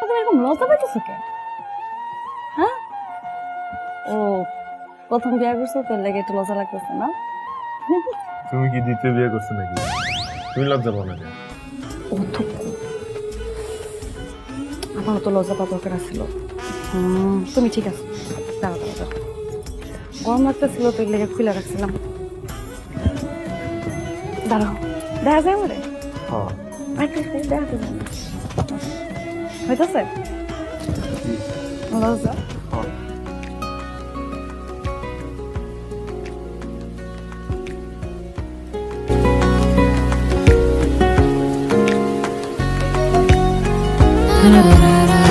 তুমি এরকম লজ্জা পাইতেছো কে? হ্যাঁ, ও প্রথম বিয়ে করছো তোর লেগে একটু লজ্জা লাগতেছে না? তুমি কি দ্বিতীয় বিয়ে করছো নাকি? তুমি লজ্জা পাও না কেন? ও তো আমারও তো লজ্জা পাওয়া দরকার ছিল। তুমি ঠিক আছে, দাঁড়াও দাঁড়াও দাঁড়াও। গরম লাগতেছিল তোর লেগে খুলে রাখছিলাম। দাঁড়াও, দেখা যায় আমারে? হ্যাঁ। আচ্ছা দেখা যাবে না হইতেছে লজ্জা। হ্যাঁ। না